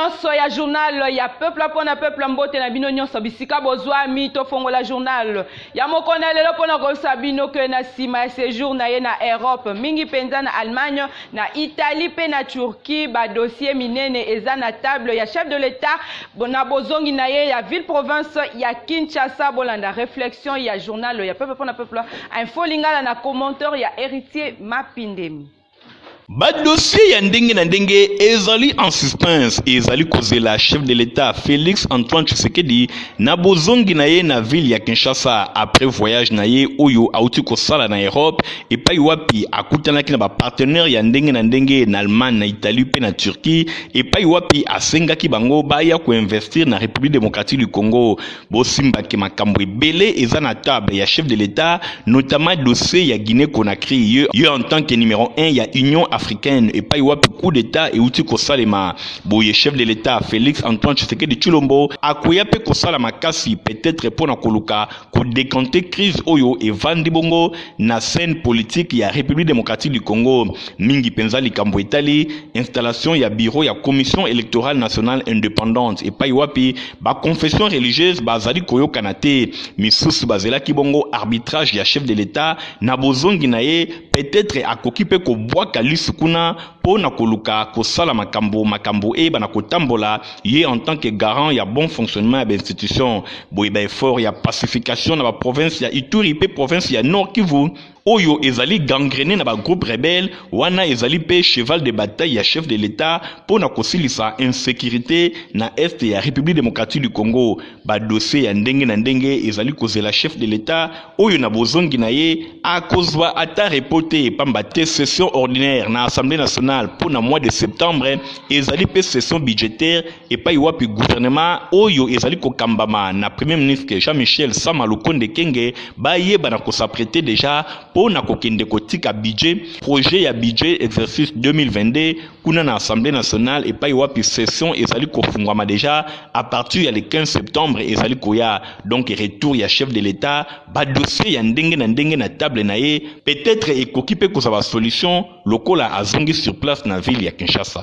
nyonso ya journal ya peuple pona peuple mbote na bino nyonso bisika bozwa mito fongo la journal ya mokona lelo pona ko sabino ke na sima ya séjour na ye na Europe mingi penza na Allemagne na Italie pe na Turquie ba dossier minene eza na table ya chef de l'état bona bozongi na ye ya ville province ya Kinshasa bolanda réflexion ya journal ya peuple pona peuple info lingala na commentaire ya héritier Mapindemi. Ba dossier ya ndenge na ndenge ezali en suspense ezali kozela chef de l'état Félix Antoine Tshisekedi na bozongi na ye na ville ya Kinshasa après voyage na ye oyo auti kosala na Europe epai wapi akutanaki na ba partenaire ya ndenge na ndenge na Allemagne na Italie pe na Turquie epai wapi asengaki bango baya ko investir na République démocratique du Congo bosimbaki makambo ebele eza na table ya chef de l'état notamment dossier ya Guinée Conakry yo en tant que numéro 1 ya Union africaine et pas wapi coup d'état et outil kosalema boye chef de l'état Félix Antoine Tshisekedi Tshilombo akoya pe kosalama kasi peut-être pour na koluka ko décanter crise oyo et vandi bongo na scène politique ya République démocratique du Congo mingi penza likambo etali installation ya bureau ya commission électorale nationale indépendante et pas wapi ba confession religieuse bazali koyo kanate misusu bazela ki bongo arbitrage ya chef de l'état na bozongi na ye peut-être akoki pe ko bwaka kuna pona koluka kosala makambo bana kotambola ye en tant que garant ya bon fonctionnement de l'institution boye ba effort ya pacification na ba province ya Ituri pe province ya Nord Kivu oyo ezali gangrené na ba groupe rebelle wana ezali pe cheval de bataille ya chef de l'état pona kosilisa insécurité na est ya République démocratique du Congo ba dossier ya ndenge na ndenge ezali kozela chef de l'état oyo na bozongi na ye akozwa ata reporté pamba te session ordinaire na Assemblée nationale pour le mois de septembre ezali pe session budgétaire et pas wapi gouvernement oyo ezali ko kambama na premier ministre Jean-Michel Sama Lukonde Kenge ba yeba na ko s'apprêter déjà pour na kokende kotika budget projet ya budget exercice 2022 kuna na Assemblée nationale et pas wapi session ezali ko fungwama déjà à partir ya le 15 septembre ezali koya donc retour ya chef de l'état ba dossier ya ndenge na table na ye peut-être ekokipe ko sa solution lokola azongi sur place na ville ya Kinshasa.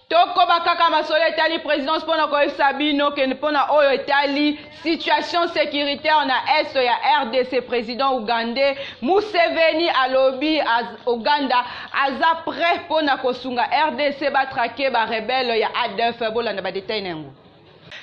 Toko bakaka masolo etali présidence pona ko Sabino ke pona oyo etali situation sécuritaire na est ya RDC président Ougandais Museveni alobi Uganda aza prêt pona kosunga RDC ba traquer ba rebelle ya ADF bolanda ba détail nango.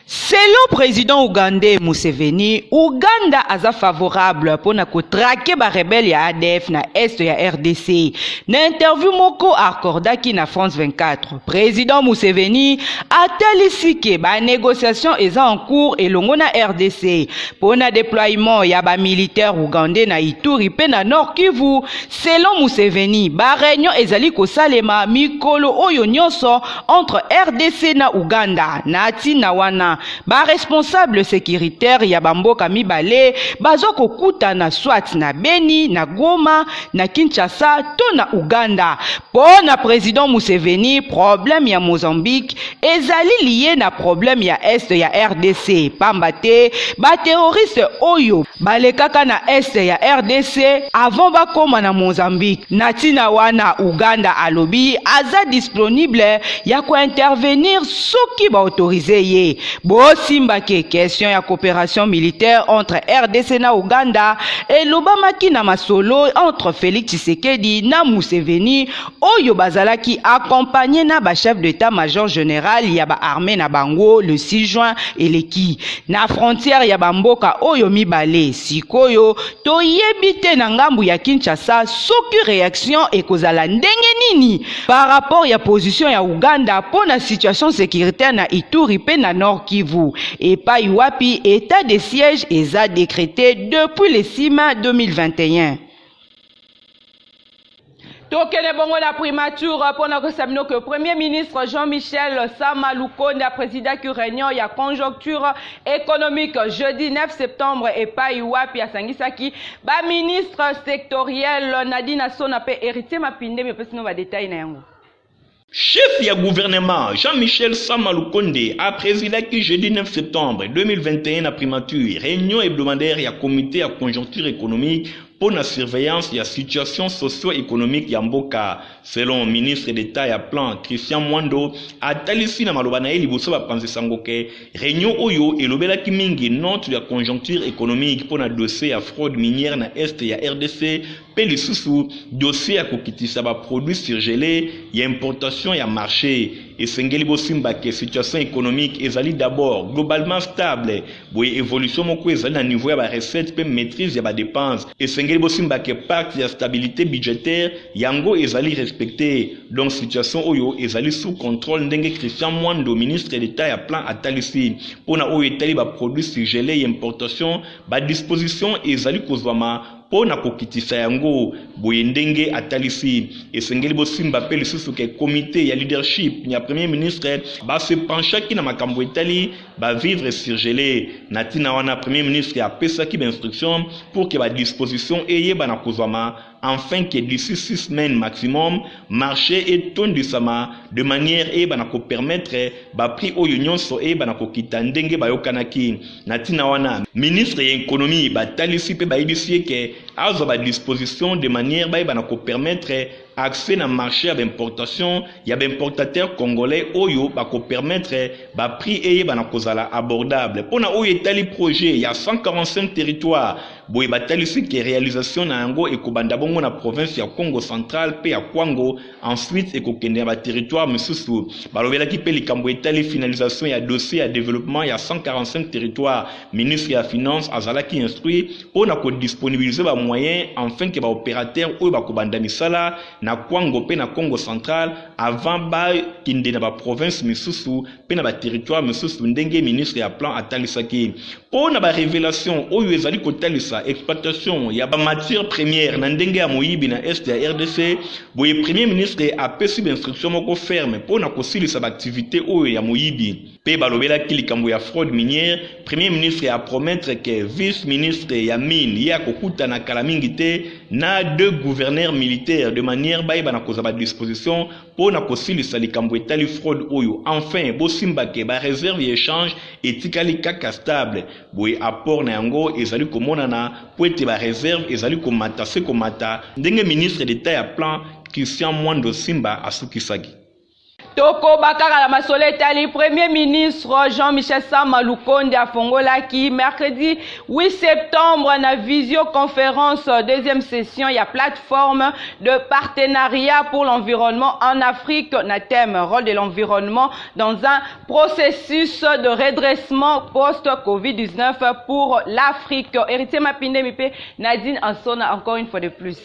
Selon président ougandais Museveni, Ouganda aza favorable pour na traquer ba rebelle ya ADF na est ya RDC. Na interview moko accordaki na France 24, président Museveni atali ke ba négociation eza en cours elongo na RDC pour na déploiement ya ba militaire ougandais na Ituri pe na Nord Kivu. Selon Museveni, ba réunion ezali ko salema mikolo oyo nyonso entre RDC na Ouganda na tina wana ba responsable sécuritaire ya bamboka mibale bazoko kutana swat na Beni, na Goma, na Kinshasa to na Uganda. Pona président Museveni, problème ya Mozambique ezali lié na problème ya est ya RDC. Pambate ba terroriste oyo balekaka na est ya RDC avant bakoma na Mozambique. Na tina wana Uganda alobi aza disponible ya ko intervenir soki ba autoriser ye. Bosimba ke question ya coopération militaire entre RDC na Uganda et lobamaki na masolo entre Félix Tshisekedi na Museveni oyo bazalaki accompagné na ba chef d'état-major général ya ba armée na bango le 6 juin eleki na frontière ya bamboka oyo mibale sikoyo toyebite na ngambu ya Kinshasa soki réaction ekozala ndenge nini par rapport ya position ya Uganda pona situation sécuritaire na Ituri pe na Nord Kivu et pas wapi état de siège eza décrété depuis le 6 mai 2021. Tokene bongo la primature pona ko sabino que premier ministre Jean-Michel Sama Lukonde a président ki réunion ya conjoncture économique jeudi 9 septembre et pas wapi asangisaki ba ministre sectoriel Nadine Sona pe héritier Mapinde mais pesino ba détail na yango. Chef ya gouvernement Jean-Michel Sama Lukonde a présidé jeudi 9 septembre 2021 à primature réunion hebdomadaire ya comité à conjoncture économique pour la surveillance de la situation socio-économique ya mboka. Selon le ministre d'État ya plan Christian Mwando, atalisi na maloba na ye liboso bapanzisa ngo ke réunion oyo elobelaki mingi note ya conjoncture économique pour na dossier ya fraude minière na est ya RDC pe lisusu dossier ya kokitisa ba produits surgelés ya importation ya marché. Esengeli bosimba ke situation économique ezali d'abord globalement stable, boye évolution moko ezali na niveau ya ba recette pe maîtrise ya ba dépenses. Esengeli bosimba ke pacte ya stabilité budgétaire yango ezali respecté. Donc situation oyo ezali sous contrôle ndenge Christian Mwando, ministre d'État ya plan atalisi. Pona oyo etali ba produits surgelés ya importation, ba disposition ezali kozwama pona kokitisa yango boye ndenge atalisi. Esengeli bosimba pe lisusu ke comité ya leadership ya premier ministre ba se penchaki na makambo etali ba vivre surgelé. Natina wana premier ministre a pesaki ba instruction pour que ba disposition eye bana kozwama afin que d'ici 6 semaines maximum marché et ton du sama de manière et banako permettre ba prix oyo nyonso e banako kita ndenge bayokanaki. Natina wana ministre ya économie batalisi pe bayibisi ke azo ba disposition de manière banako permettre accès na marché à l'importation, il y a importateurs congolais oyo bako permettre ba prix eye banako zala abordable. Pona oyo etali projet, il y a 145 territoires. Boye batalisi ke réalisation na yango ekobanda bongo na province ya Congo central pe ya Kwango, ensuite ekokende ba territoire misusu. Balobelaki pe likambo etali finalisation ya dossier ya développement ya 145 territoires. Ministre ya finance azalaki instruit pona ko disponibiliser ba moyens afin que ba opérateur oyo bakobanda misala na Kwango pe na Congo central avant ba kinde na ba province misusu pe na ba territoire misusu ndenge ministre ya plan atalisaki. Pona ba révélation oyo ezali kotalisa exploitation ya ba matière première na ndenge ya moyibi na est ya RDC, boye premier ministre a pesi instruction moko ferme pona kosilisa ba activité oyo ya moyibi. Pe balobelaki likambo ya fraude minière, premier ministre a promettre que vice ministre ya mine ya kokuta na kala mingi te na deux gouverneurs militaires de manière baye bana koza ba disposition pona kosilisa likambo etali fraude oyo. Enfin bosimba ke ba réserve ya échange etikali kaka stable, boye apport na yango ezali komonana po ete ba réserve ezali komata se komata ndenge ministre d'État ya plan Christian Mwando Simba asukisaki. Toko bakaka la masole etali premier ministre Jean-Michel Sama Lukonde afongolaki mercredi 8 septembre na visioconférence deuxième session ya plateforme de partenariat pour l'environnement en Afrique na thème rôle de l'environnement dans un processus de redressement post-Covid-19 pour l'Afrique. Héritier Mapinde Mipe Nadine Ansona encore une fois de plus.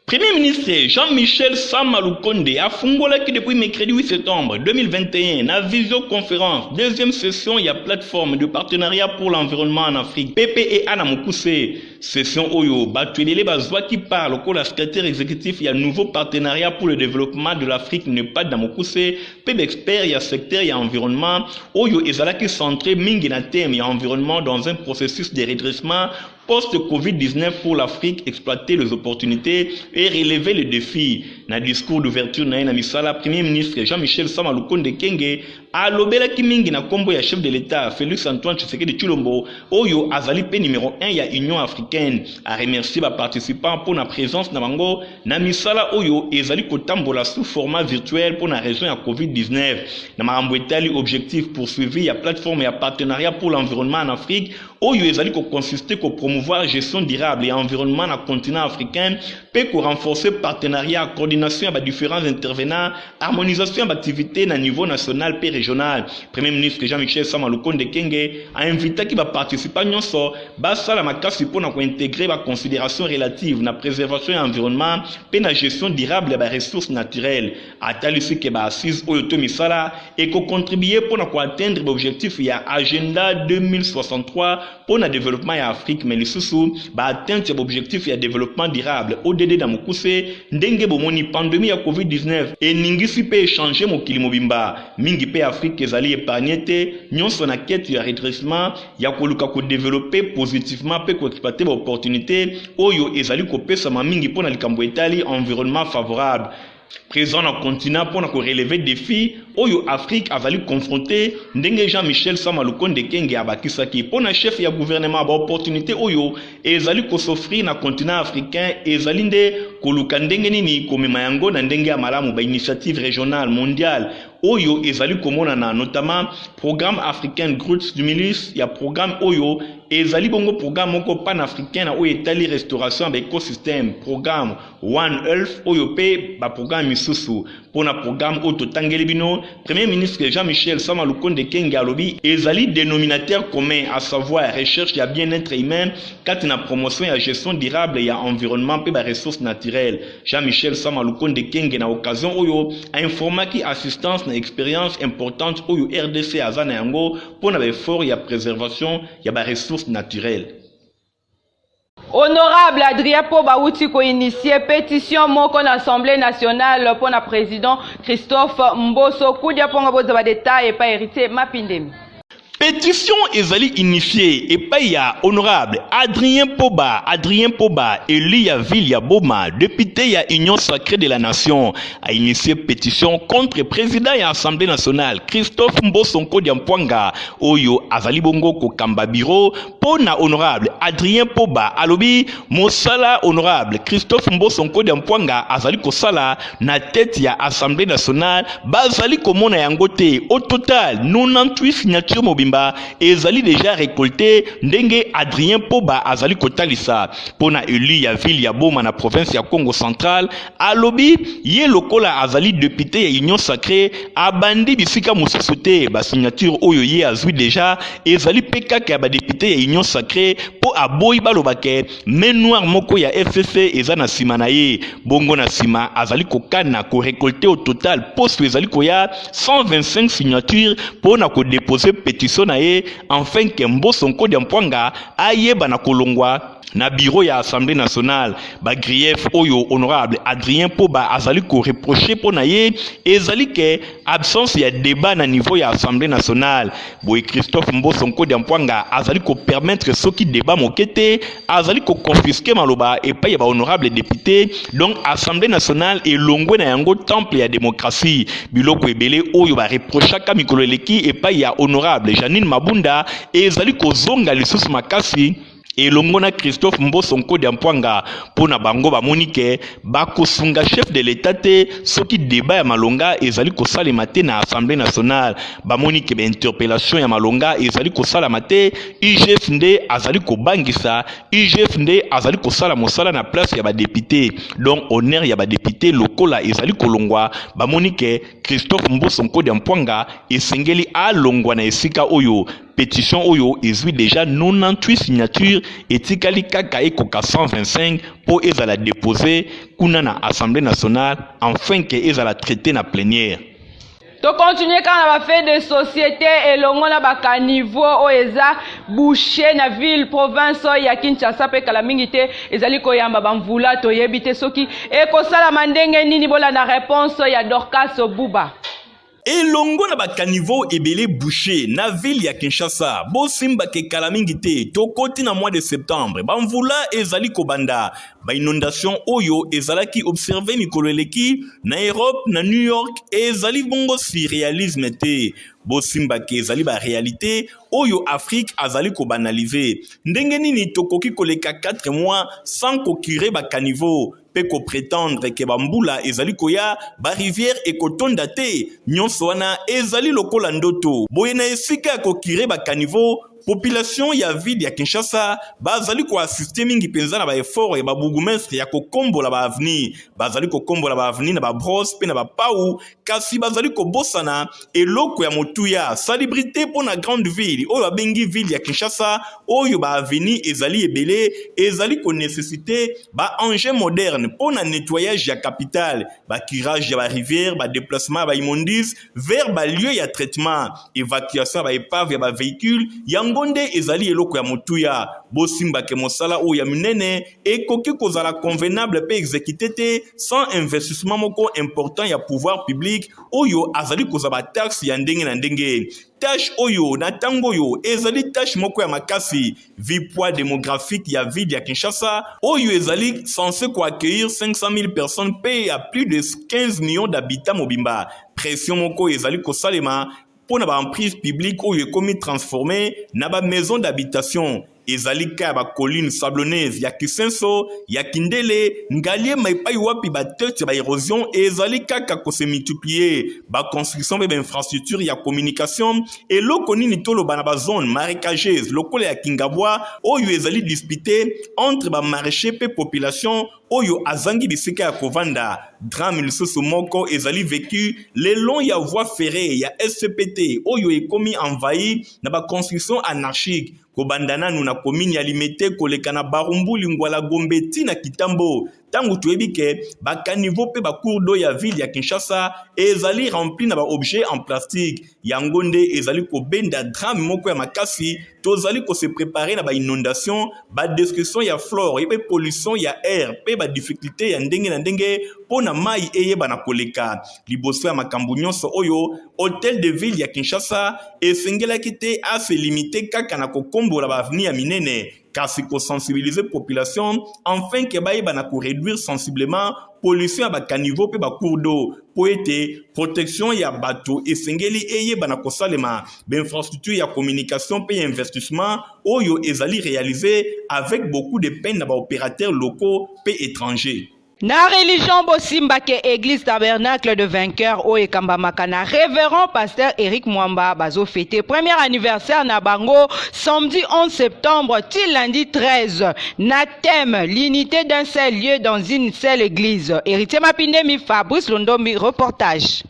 Premier ministre Jean-Michel Sama Lukonde a fongolaki depuis mercredi 8 septembre 2021 na visioconférence deuxième session ya plateforme de partenariat pour l'environnement en Afrique PPEA na Mokuse. Session oyo batuelele bazwaki par le secrétaire exécutif ya nouveau partenariat pour le développement de l'Afrique NEPAD na Mokuse pe expert ya secteur ya environnement oyo ezalaki centré mingi na thème ya environnement dans un processus de redressement post-Covid-19 pour l'Afrique, exploiter les opportunités et relever les défis. Na discours d'ouverture na misala, Premier ministre Jean-Michel Sama Lukonde Kenge a lobelaki mingi na kombo ya chef de l'État Félix Antoine Tshisekedi Tshilombo oyo azali pe numéro 1 ya Union africaine, a remercié ba participants pour la présence na bango na misala oyo ezali kotambola sous format virtuel pour la raison ya Covid-19. Na makambo etali objectif poursuivi ya plateforme ya partenariat pour l'environnement en Afrique oyo ezali ko consister ko promouvoir gestion durable et environnement na continent africain pe ko renforcer partenariat, coordination avec différents intervenants, harmonisation d'activités na niveau national pe régional. Premier ministre Jean-Michel Sama Lukonde Kenge a invité ki ba participants nyonso ba sala makasi pona ko intégrer ba considération relative na préservation et environnement pe na gestion durable ba ressources naturelles. Atalisi ke ba assise oyo to misala et ko contribuer pona ko atteindre l'objectif ya agenda 2063 pour le développement en Afrique, mais les sous ba atteindre l'objectif de développement durable ODD dans Mokuse ndenge bomoni pandémie ya Covid-19 et ningisi pe changer mokili mobimba mingi pe Afrique ezali épargné te nyonso na quête ya redressement ya koluka ko développer positivement pe ko exploiter ba opportunité oyo ezali ko pesa ma mingi pona likambo etali environnement favorable. présent dans le continent pour relever des défis oyo Afrique azali confronté ndenge Jean-Michel Sama Lukonde Kenge abakisaki pour na chef ya gouvernement ba opportunité oyo ezali ko s'offrir na continent africain ezali nde koluka ndenge nini komema yango na ndenge ya malamu ba initiative régionale mondiale oyo ezali komonana notamment programme africain Groots Stimulus ya programme oyo ezali bongo programme moko panafricain na oyo etali restauration ba écosystème programme One Health oyo pe ba programme misusu pona programme oyo totangeli bino premier ministre Jean-Michel Sama Lukonde Kenge alobi ezali dénominateur commun à savoir recherche ya bien-être humain kati na promotion ya gestion durable ya environnement pe ba ressources naturelles. Jean-Michel Sama Lukonde Kenge na occasion oyo a informaki assistance na expérience importante oyo RDC azana yango pona ba effort ya préservation ya ba ressources naturelles. Honorable Adrien Poba outi ko initié pétition moko na Assemblée nationale pour na président Christophe Mboso kudia ponga boza ba détail et pas hérité Mapindemi. Pétition ezali initiée et paya honorable Adrien Poba élu ya ville ya Boma député ya Union sacrée de la nation a initié pétition contre président ya Assemblée nationale Christophe Mboso Mpwanga oyo azali bongo ko kamba bureau pona honorable Adrien Poba alobi mosala honorable Christophe Mboso Mpwanga azali ko sala na tête ya Assemblée nationale bazali komona yango te au total 98 signatures mobimba ezali déjà récolté ndenge Adrien Poba azali kotalisa pona élu ya ville ya Boma na province ya Congo central alobi ye lokola azali député ya Union sacrée abandi bisika mosusu te ba signature oyo ye azwi déjà ezali pekaka ba député ya Union sacrée po aboyi balobake main noire moko ya FCC eza na sima na ye bongo na sima azali kokana ko récolter au total poste ezali koya 125 signatures pona ko déposer pétition na ye enfin que Mboso Mpwanga ayeba na kolongwa na bureau ya Assemblée nationale ba grief oyo honorable Adrien Poba azali ko reprocher pona ye ezali ke absence ya débat na niveau ya Assemblée nationale boy Christophe Mboso Mpwanga azali ko permettre soki débat mokete azali ko confisquer maloba et pa ya ba honorable député donc Assemblée nationale elongwe na yango temple ya démocratie biloko ebele oyo ba reprocher ka mikolo eleki et pa ya honorable Janine Mabunda ezali ko zonga lisusu makasi elongo na Christophe Mboso Mpwanga pona bango bamonike bakosunga chef de l'état te soki débat ya malonga ezali kosalema te na Assemblée nationale bamonike ba interpellation ya malonga ezali kosalama te IGF nde azali kobangisa IGF nde azali kosala mosala na place ya ba député donc honneur ya ba député lokola ezali kolongwa bamonike Christophe Mboso Mpwanga esengeli alongwa na esika oyo pétition oyo ezwi déjà 98 signatures etikali kaka ekoka 125 pour ezala déposer kuna na Assemblée nationale afin que ezala traité na plénière. To continuer quand on va faire des sociétés et longo na baka niveau oeza boucher na ville province ya Kinshasa pe kala mingi te ezali koyamba bamvula to yebite soki e ko sala mandenge nini bola na réponse ya Dorcas Buba. Elongo na bakaniveau ebele bouché na ville ya Kinshasa bosimba ke kala mingi te tokoti na mois de septembre bamvula ezali kobanda ba inondation oyo ezalaki observé mikolo eleki na Europe na New York ezali bongo surréalisme te bosimba ke ezali ba réalité oyo Afrique azali ko banaliser ndenge nini tokoki koleka 4 mois sans kokire ba caniveau pe ko prétendre ke bambula ezali koya ba rivière ekotonda te nyonso wana ezali lokola ndoto boye na esika kokire ba caniveau population ya ville ya Kinshasa bazali ko assister mingi penza na ba effort ya ba bourgmestre ya kokombola ba avenir bazali kokombola ba avenir na ba brosse pe na ba pau kasi bazali ko bosana eloko ya motuya salubrité pour na grande ville oyo bengi ville ya Kinshasa oyo ba avenir ezali ebele ezali ko nécessité ba engin moderne pour na nettoyage ya capitale ba curage ya ba rivière ba déplacement ba immondices vers ba lieu ya traitement évacuation ba épave ya ba véhicule ya yangonde ezali eloko ya motuya bosimba ke mosala o ya minene ekoki kozala convenable pe exécuté te sans investissement moko important ya pouvoir public oyo azali kozaba taxe ya ndenge na ndenge. Tâche oyo na tango oyo ezali tâche moko ya makasi vi poids démographique ya ville ya Kinshasa oyo ezali censé accueillir 500 000 personnes pe à plus de 15 millions d'habitants mobimba. Pression moko ezali kosalema pour na emprise publique oyo ekomi transformé na ba maison d'habitation. Ezali ka ba colline sablonneuse ya Kisenso ya Kindele ngalie maipai wapi ba tete ba érosion ezali kaka ko se multiplier ba construction ba infrastructure ya communication et loko nini tolo bana ba zone marécageuse lokole ya Kingabwa oyo ezali disputé entre ba maraîcher pe population oyo azangi bisika ya kovanda. Drame lisusu moko ezali vécu le long ya voie ferrée ya SCPT oyo ekomi envahi na ba construction anarchique kobandana nuna komini ya Limete koleka na Barumbu Lingwala Gombe tina Kitambo. Tangu tuyebi ke bakaniveau pe bacours d'eau ya ville ya Kinshasa ezali rempli na ba objet en plastique. Yangonde ezali kobenda drame moko ya makasi tozali ko se préparer na ba inondation ba destruction ya flore et pollution ya air pe ba difficulté ya ndenge na ndenge pona mai eyeba na koleka. Liboso ya makambo nyonso oyo hôtel de ville ya Kinshasa esengelaki te a se limiter kaka na kokombola ba avenir ya minene kasi ko sensibiliser population enfin ke bayiba na ko réduire sensiblement pollution ya bakaniveau pe bacours d'eau po ete protection ya bato esengeli eyeba na kosalema infrastructure ya communication pe investissement oyo ezali réalisé avec beaucoup de peine na ba opérateurs locaux pe étrangers. Na religion bosimba ke église tabernacle de vainqueur o ekambamaka na révérend pasteur Eric Mwamba bazo fêter premier anniversaire na bango samedi 11 septembre til lundi 13 na thème l'unité d'un seul lieu dans une seule église. Héritier Mapindemi, Fabrice Londombi, reportage.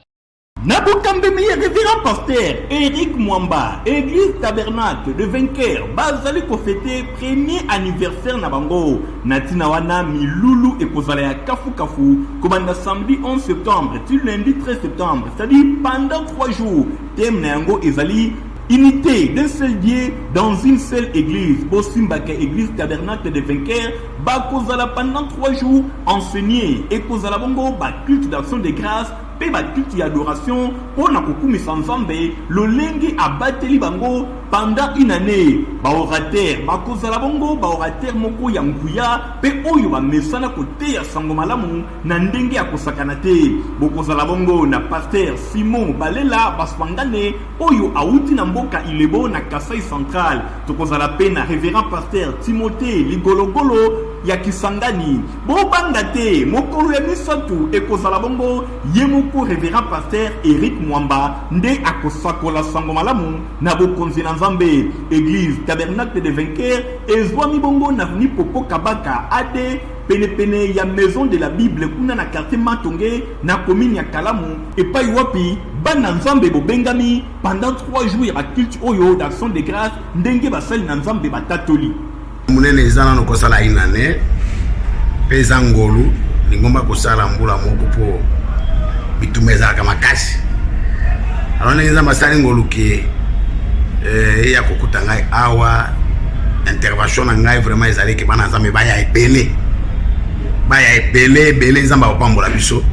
Nabokambemi révérend pasteur Eric Mwamba, église tabernacle de vainqueur, bazali ko fêter premier anniversaire na bango. Natina wana milulu et kozala ya kafu kafu, kobanda samedi 11 septembre, til lundi 13 septembre, c'est-à-dire pendant 3 jours. Thème na yango ezali unité d'un seul Dieu dans une seule église. Bosimbaka église tabernacle de vainqueur, bakozala pendant 3 jours enseigné et kozala bongo ba culte d'action de grâce. Pe ba culte d'adoration pour na kokumisa nzambe lolengi abateli bango pendant une année. Ba orateur bakozala bongo ba orateur moko ya nguya pe oyo ba mesana kote ya sango malamu na ndenge ya kosakana te. Bokozala bongo na pasteur Simon Balela baswangane oyo auti na mboka Ilebo na Kasai Central. Tokozala pe na révérend pasteur Timothée Ligologolo ya Kisangani. Bobanga te mokolo ya misato ekozala bongo yemoko révérend pasteur Eric Mwamba nde akosakola sango malamu na bokonzi na nzambe. Église tabernacle de vainqueur ezwami bongo na avenue Popo Kabaka ade pene ya maison de la Bible kuna na quartier Matonge na commune ya Kalamu epai wapi bana nzambe bobengami pendant 3 jours ya culte oyo d'action de grâce ndenge basali na nzambe batatoli. Munene ezana no kosala inane peza ngolu lingomba kosala mbula moko po bitumeza kama makasi. Alors neza masali ngolu ke ya kokuta ngai awa intervention na ngai vraiment ezali ke bana nzambe baya ebele nzamba opambola biso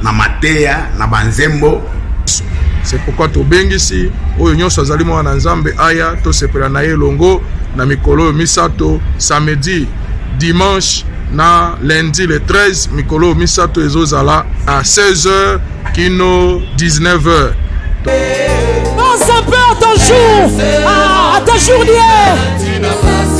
na mateya na banzembo. C'est pourquoi tobengisi oyo nyonso azali mwana nzambe aya to sepela na ye longo na mikolo misato samedi dimanche na lundi le 13 mikolo misato ezozala à 16h kino 19h. Pense un peu à ton jour, à ta journée.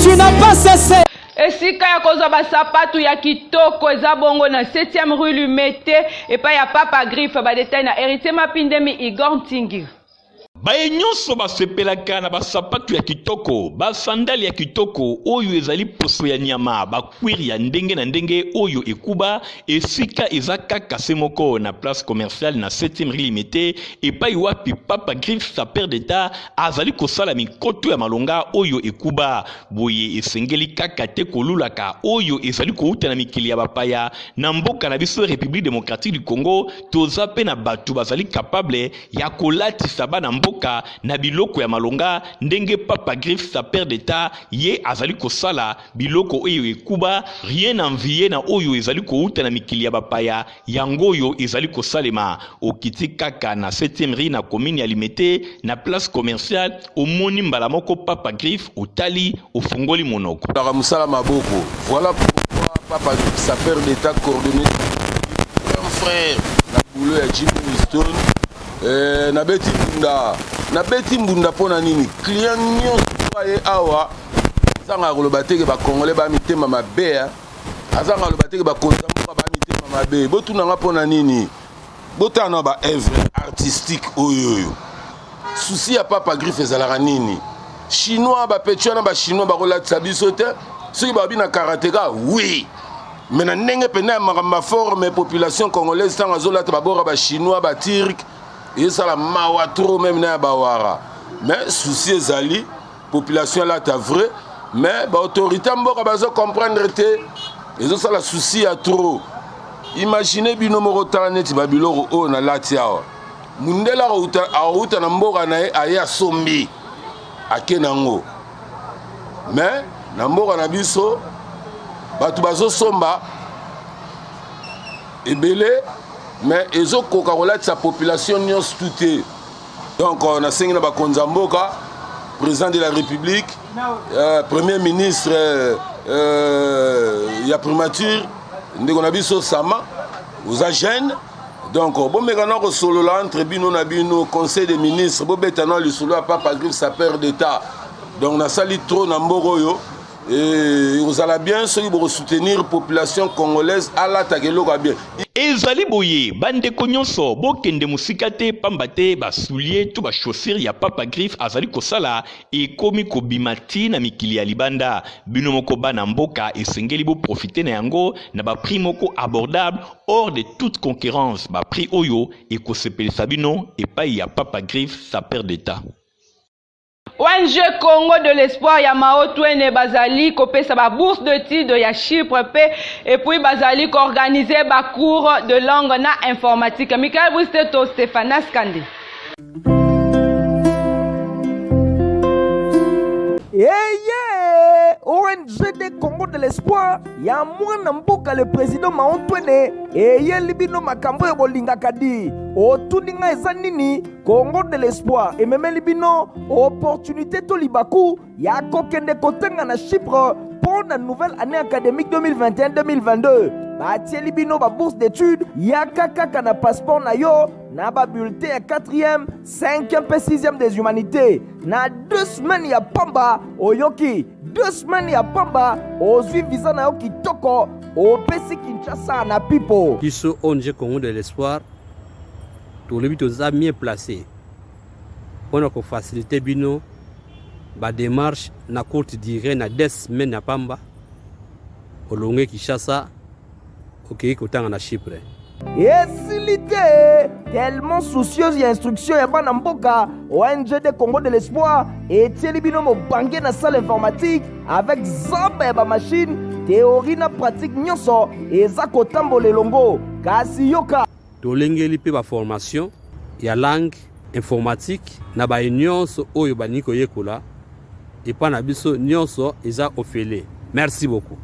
Tu n'as pas cessé. Esika ya kozwa basapatu ya kitoko eza bongo na 7e rue Lumete epa ya Papa Griffe ba détail na Héritier Mapindemi Igor Ntingi. Baye nyonso basepelaka na basapatu ya kitoko, basandali ya kitoko oyo ezali poso ya nyama, bakwiri ya ndenge na ndenge oyo ekuba esika ezaka kase moko na place commerciale na 7e rue Limete epai wapi Papa Griffe sa père d'état azali kosala mikoto ya malonga oyo ekuba boye esengeli kaka te kolulaka oyo ezali kouta na mikili ya bapaya na mboka na biso République démocratique du Congo toza pe na batu bazali capable ya kolatisa bana mboka mboka na biloko ya malonga ndenge Papa Griff sa père d'état ye azali kosala biloko oyo ekuba rien envié na oyo ezali kouta na mikili ya bapaya yango oyo ezali kosalema okiti kaka na 7e rue na commune ya Limete na place commerciale omoni mbala moko Papa Griff otali ofungoli monoko la musala maboko. Voilà pourquoi Papa Griff sa père d'état coordonné un frère na boulot ya Jimmy Stone na beti mbunda pona nini client nyonso aye awa zanga koloba teke ba congolais ba mitema mabe azanga koloba teke ba konzamboka ba mitema mabe botuna nga pona nini botana ba œuvre artistique oyoyo souci ya Papa Griff ezalaka nini chinois ba petio na ba chinois ba kolatisa biso te soki ba bina karateka oui mais na ndenge pena ma forme population congolaise tanga zolata ba bora ba chinois ba turc et ça la mawa trop même na bawara mais souci ezali population là ta vrai mais ba autorité mboka bazo comprendre te ezo ça la souci à trop imaginez bino moko taneti ba biloko o na lati awa mundela auta na mboka na aya sombi akenango mais na mboka na biso batu bazo somba ebele mais ezo koka kolatisa population nyonso tout donc on a sengi na bakonza mboka président de la république premier ministre ya primature ndeko na biso sama oza jeune donc bomekana kosolola entre bino na bino conseil des ministres bobetana lisolo ya Papa Griff sa père d'état donc nasali trop na mboka oyo et vous allez bien ceux qui vont soutenir population congolaise à l'attaquer le bien. Ezali boye bande konyonso bokende musika te pamba te basoulier to ba chaussure ya Papa Griff azali kosala ekomi kobimati na mikili ya libanda bino moko bana mboka esengeli bo profiter na yango na ba prix moko abordable hors de toute concurrence ba prix oyo ekosepelisa bino epai ya Papa Griff sa père d'état. ONG Congo de l'espoir ya Maotwene bazali kopesa ba bourse de titre ya Chypre pe et puis bazali organiser ba cours de langue na informatique. Michael Bristeto, Stéphane Skande. ONG de Congo de l'espoir ya mwana mboka le président Maotwene eye libino makambo ya kolinga kadi otuninga eza nini Congo de l'espoir ememeli bino opportunité to libaku ya kokende kotenga na Chypre pour la nouvelle année académique 2021-2022 batieli bino ba bourse d'études ya kaka na passeport na yo na ba bulletin ya 4e, 5e pe 6e des humanités na 2 semaines ya pamba oyoki 2 semaines ya pamba ozwi visa na yo kitoko opesi Kinshasa na pipo biso ONG Congo de l'espoir tolobi toza bien placé mpona kofacilite bino badémarche na courte durée na 2 semaines ya pamba olonge Kinshasa okei kotanga na Chypre esilite tellement soucieuse ya instruction ya bana mboka ONG de Congo de l'espoir etieli bino mobange na salle informatique avec zamba ya bamachine théorie na pratique nyonso eza kotambola elongo kasi yoka tolengeli mpe baformation ya langue informatique na baye nyonso oyo baningi koyekola epa na biso nyonso eza ofele. Merci beaucoup.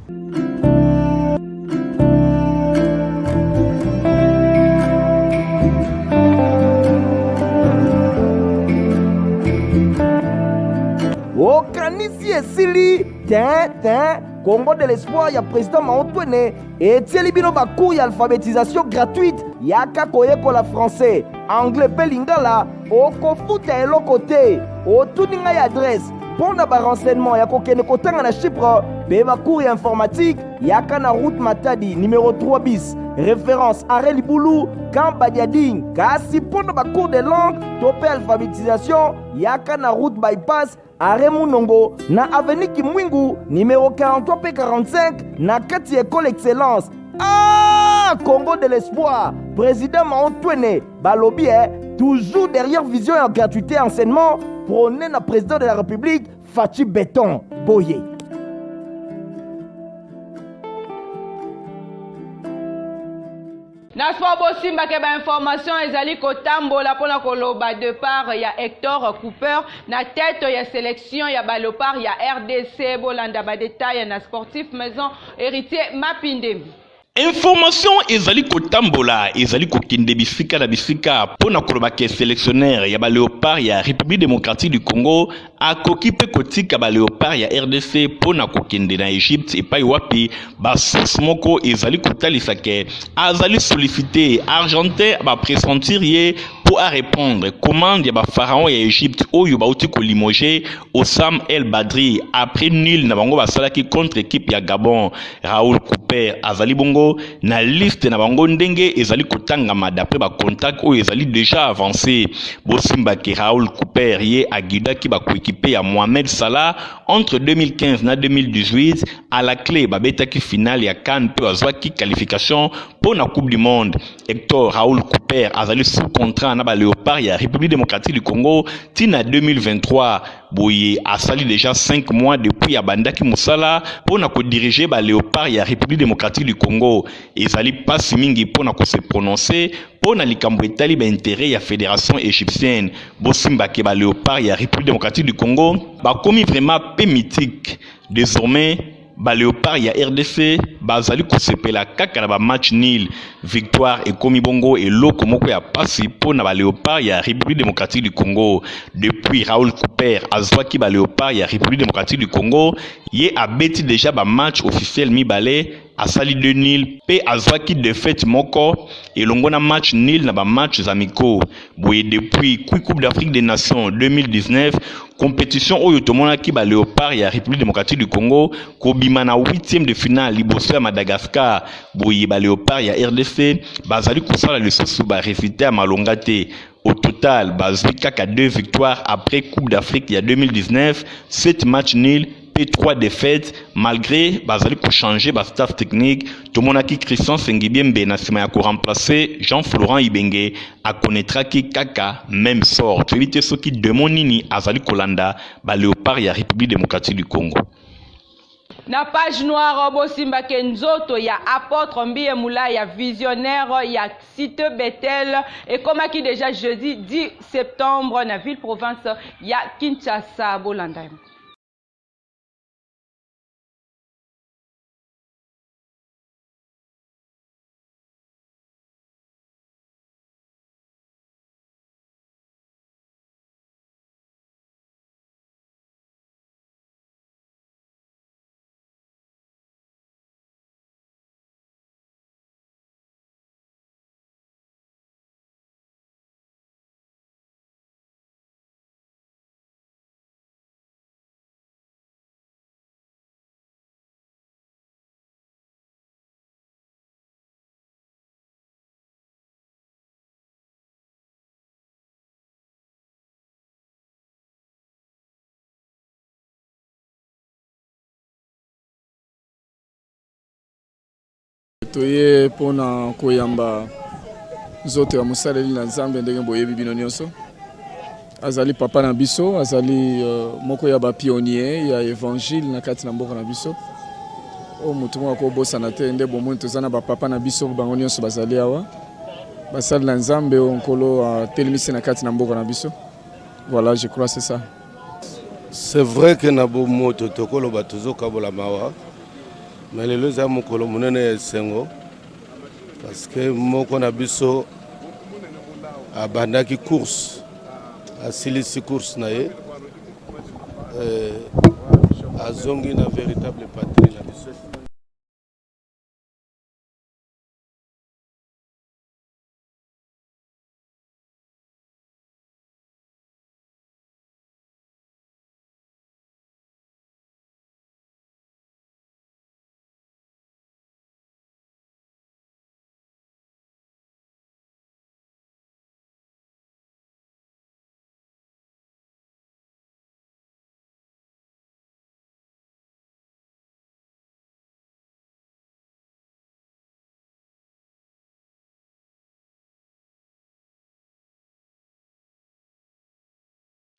okanisi esili tin Congo de l'espoir ya président Maotwene etieli bino bacours ya alphabétisation gratuite yaka koyekola français anglais pe lingala okofuta eloko te otuni ngai adresse mpona barenseignement ya kokende kotanga na Chypre pe bacours ya informatique yaka na route Matadi numéro 3 bis référence arrêt Libulu Camp Badiading kasi mpona bacours de langue to pe alphabétisation yaka na route bypass arrêt Munongo na avenue Kimwingu numéro 43 p 45 na kati école excellence. Congo de l'espoir président Maotwene balobi toujours derrière vision et gratuité enseignement prôné na président de la République Fachi Béton Boye. Na sport bosimba ke ba information ezali kotambola pona koloba de part ya Hector Cooper na tête ya sélection ya balopard ya RDC bolanda ba détail na sportif maison héritier Mapinde. Information ezali kotambola ezali kokende bisika na bisika pona koloba ke sélectionnaire ya ba léopard ya République démocratique du Congo akoki pe kotika ba léopard ya RDC pona kokende na Egypte epai wapi ba source moko ezali kotalisa ke azali sollicité argentin ba pressentir ye pour à répondre commande ya ba pharaon ya Egypte oyo bauti ko limoger Osam El Badri après nul na bango basalaki contre équipe ya Gabon. Raoul Cooper azali bongo na liste na bango ndenge ezali kotangama d'après ba contact oyo ezali déjà avancé. Bosimba ke Raoul Cooper ye agidaki ba coéquipier ya Mohamed Salah entre 2015 na 2018 à la clé babetaki finale ya CAN pe azwaki qualification pour la Coupe du Monde. Hector Raoul Cooper azali sous contrat na ba léopard ya République démocratique du Congo tina 2023. Boye asali déjà 5 mois depuis abandaki musala pour na ko diriger ba léopard ya République démocratique du Congo. Ezali pas mingi pour na ko se prononcer pour na likambo etali ba intérêt ya fédération égyptienne. Bosimba ke ba léopard ya République démocratique du Congo ba komi vraiment peu mythique. Désormais ba léopard ya RDC bazali kosepela kaka na ba match nil. Victoire et komi bongo et loko moko ya pasi po na ba léopard ya République démocratique du Congo. Depuis Raoul Cooper azwaki ba léopard ya République démocratique du Congo ye abeti déjà ba match officiel mibale asali 2 nil pe azwaki défaite moko elongo na match nil na ba matchs amicaux. Boye depuis Coupe d'Afrique des Nations 2019 compétition oyo tomonaki ba léopard ya République démocratique du Congo kobima na 8e de finale liboso ya Madagascar. Boye ba léopard ya RDC bazali kosala lisusu ba réciter à malonga te. Au total bazwi kaka 2 victoires après Coupe d'Afrique ya 2019, 7 matchs nuls et 3 défaites malgré bazali ko changer ba staff technique. Tomonaki Christian Sengibiembe na sima ya ko remplacer Jean-Florent Ibenge a connaîtra ki kaka même sort. Tu éviter ceux qui demonini azali kolanda ba léopard ya République démocratique du Congo. Na page noire bosimba ke nzoto ya apôtre Mbie Moula ya visionnaire ya site Bethel et comme qui déjà jeudi 10 septembre na ville province ya Kinshasa bolanda. toye pona koyamba nzoto ya mosaleli na Nzambe ndenge boyebi bino nyonso. Azali papa na biso, azali moko ya ba pionnier ya évangile na kati na mboka na biso. O mutu moko ko bosana te nde bomoni tozana ba papa na biso bango nyonso bazali awa. Basali na Nzambe onkolo telemisi na kati na mboka na biso. Voilà, je crois c'est ça. C'est vrai que na bo moto tokolo batozo kabola mawa. Mais le loza mokolo munene sengo parce que moko na biso abandaki course asilisi course na ye azongi na véritable patrie na biso.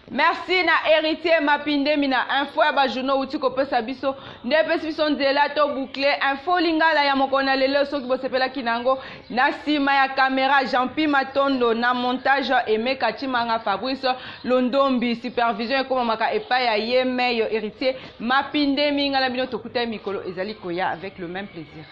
Merci na héritier Mapinde mina info ya ba journaux uti ko pesa biso nde pesa biso nzela to boucler info lingala ya mokona lelo soki bosepela kinango na sima ya caméra Jean-Pi Matondo na montage Aimé Katimanga Fabrice Londombi supervision ekoma maka epa ya Yemeyo héritier Mapinde mingala bino tokuta mikolo ezali koya avec le même plaisir.